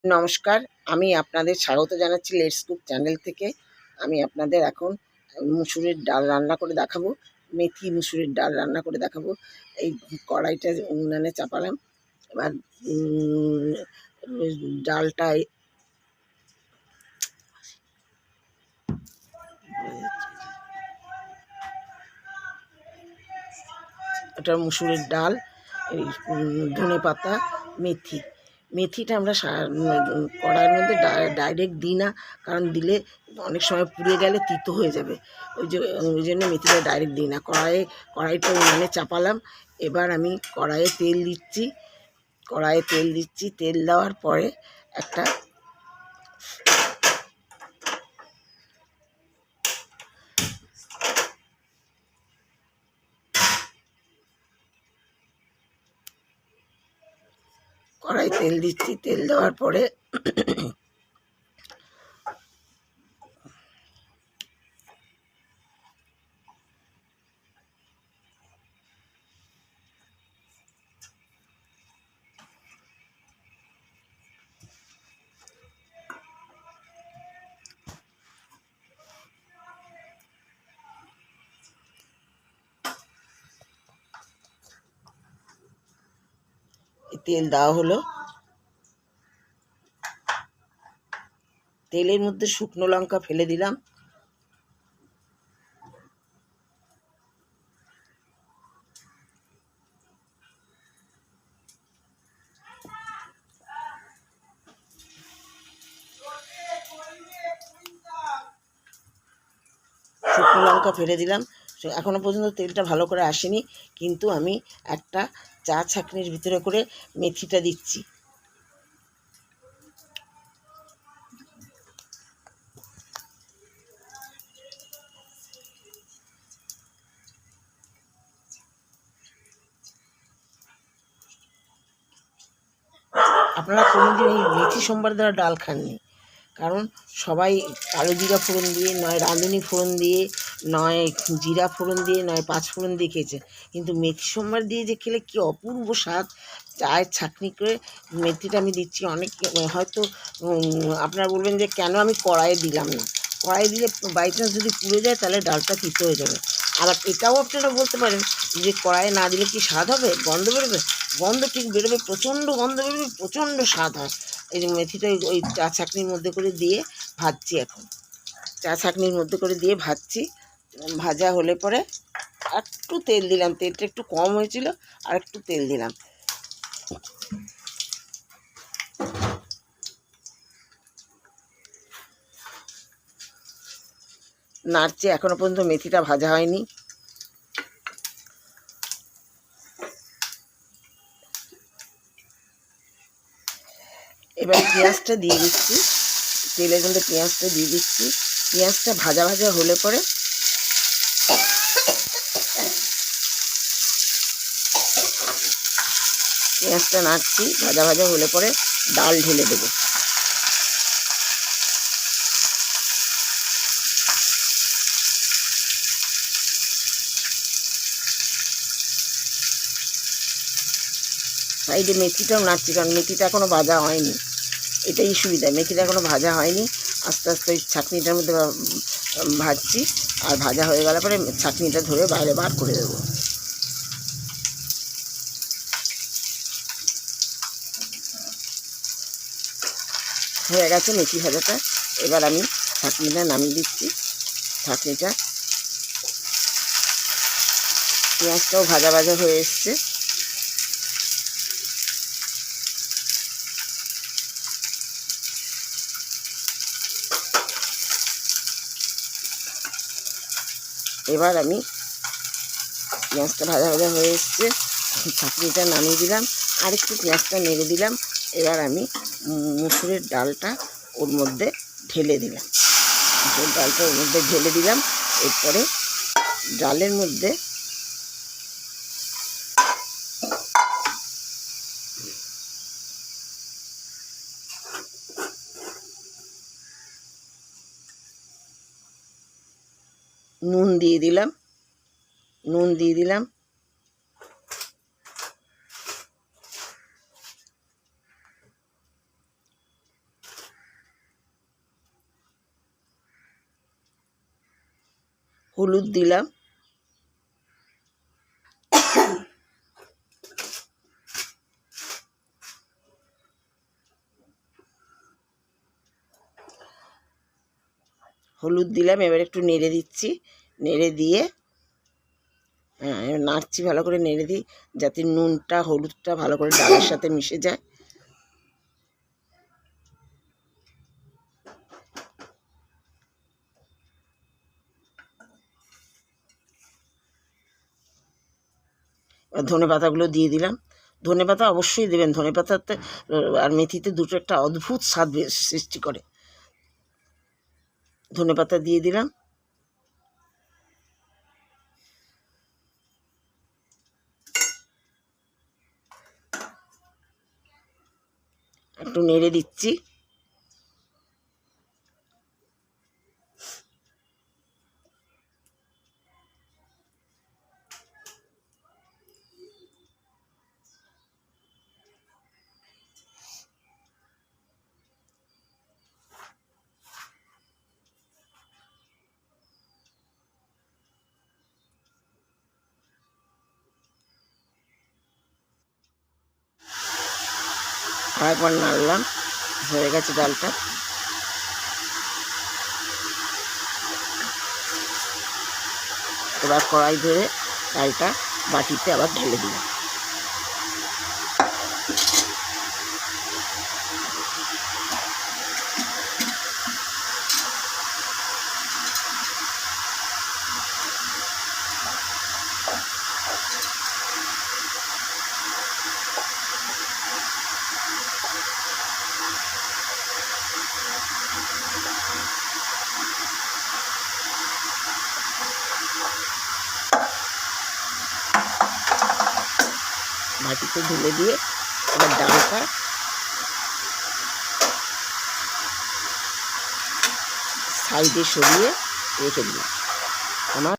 নমস্কার, আমি আপনাদের স্বাগত জানাচ্ছি লেটস কুক চ্যানেল থেকে। আমি আপনাদের এখন মুসুরির ডাল রান্না করে দেখাবো, মেথি মুসুরির ডাল রান্না করে দেখাবো। এই কড়াইটা উনানে চাপালাম। এবার ডালটায় এটা মুসুরির ডাল, এই ধনে পাতা, মেথি। মেথিটা আমরা কড়াইয়ের মধ্যে ডাইরেক্ট দিই না, কারণ দিলে অনেক সময় পুড়ে গেলে তিতো হয়ে যাবে। ওই জন্য মেথিটা ডাইরেক্ট দিই না। কড়াইটা উনানে চাপালাম। এবার আমি কড়াইয়ে তেল দিচ্ছি। তেল দেওয়ার পরে একটা তেল দেওয়ার পরে তেল দেওয়া হলো। তেলের মধ্যে শুকনো লঙ্কা ফেলে দিলাম। এখনো পর্যন্ত তেলটা ভালো করে আসেনি, কিন্তু আমি একটা চা ছাঁকনির ভিতরে করে মেথিটা দিচ্ছি। আপনারা কোনোদিন এই মেথি সোমবার দ্বারা ডাল খাননি, কারণ সবাই কালো জিরা ফোড়ন দিয়ে, নয় রাঁধুনি ফোড়ন দিয়ে, নয় জিরা ফোড়ন দিয়ে, নয় পাঁচ ফোড়ন দিয়ে খেয়েছে, কিন্তু মেথি সোমবার দিয়ে যে খেলে কী অপূর্ব স্বাদ। চায়ের ছাঁকনি করে মেথিটা আমি দিচ্ছি। অনেক হয়তো আপনারা বলবেন যে কেন আমি কড়াইয়ে দিলাম না। কড়াইয়ে দিলে বাই চান্স যদি পুড়ে যায় তাহলে ডালটা তিতো হয়ে যাবে। আবার এটাও আপনারা বলতে পারেন যে কড়াইয়ে না দিলে কি স্বাদ হবে, গন্ধ বেরোবে। গন্ধ ঠিক বেরোবে, প্রচণ্ড গন্ধ বেরোবে, প্রচণ্ড স্বাদ হয়। এই যে মেথিটা ওই চা ছাঁকনির মধ্যে করে দিয়ে ভাজছি। এখন চা ছাঁকনির মধ্যে করে দিয়ে ভাজছি। ভাজা হলে পরে একটু তেল দিলাম, তেলটা একটু কম হয়েছিল, আর একটু তেল দিলাম। নাড়ছি, এখনো পর্যন্ত মেথিটা ভাজা হয়নি। এবার পেঁয়াজটা দিয়ে দিচ্ছি, তেলের মধ্যে পেঁয়াজটা দিয়ে দিচ্ছি। পেঁয়াজটা ভাজা ভাজা হলে পরে পেঁয়াজটা নাড়ছি, ভাজা ভাজা হলে পরে ডাল ঢেলে দেবো। সাইডে মেথিটাও নাড়ছি, কারণ মেথিটা এখনও ভাজা হয়নি। এটাই সুবিধা, মেথিটা এখনও ভাজা হয়নি। আস্তে আস্তে ওই ছাঁকনিটার মধ্যে ভাজছি, আর ভাজা হয়ে গেলে পরে ছাঁকনিটা ধরে বাইরে বার করে দেবো। হয়ে গেছে মেথি ভাজাটা। এবার আমি ছাঁকনিটা নামিয়ে দিচ্ছি। ছাঁকনিটা, পেঁয়াজটাও ভাজা ভাজা হয়ে এসছে। এবার আমি পেঁয়াজটা ভাজা ভাজা হয়ে এসছে, ছাঁকনিটা নামিয়ে দিলাম, আর একটু পেঁয়াজটা নেড়ে দিলাম। এবার আমি মুসুরের ডালটা ওর মধ্যে ঢেলে দিলাম। মুসুরের ডালটা ওর মধ্যে ঢেলে দিলাম। এরপরে ডালের মধ্যে নুন দিয়ে দিলাম। হলুদ দিলাম, এবার একটু নেড়ে দিচ্ছি, নেড়ে দিয়ে নাড়ছি, ভালো করে নেড়ে দিই যাতে নুনটা হলুদটা ভালো করে ডালের সাথে মিশে যায়। ধনে পাতাগুলো দিয়ে দিলাম। ধনে পাতা অবশ্যই দেবেন, ধনে পাতাতে আর মেথিতে দুটো একটা অদ্ভুত স্বাদ সৃষ্টি করে। ধনে পাতা দিয়ে দিলাম, একটু নেড়ে দিচ্ছি। আরেকবার নাড়লাম, হয়ে গেছে ডালটা। এবার কড়াই ধরে ডালটা বাটিতে আবার ঢেলে দিলাম। বাটিতে ঢেলে দিয়ে এবার ডালটা সাইডে সরিয়ে রেখে দিলাম। আমার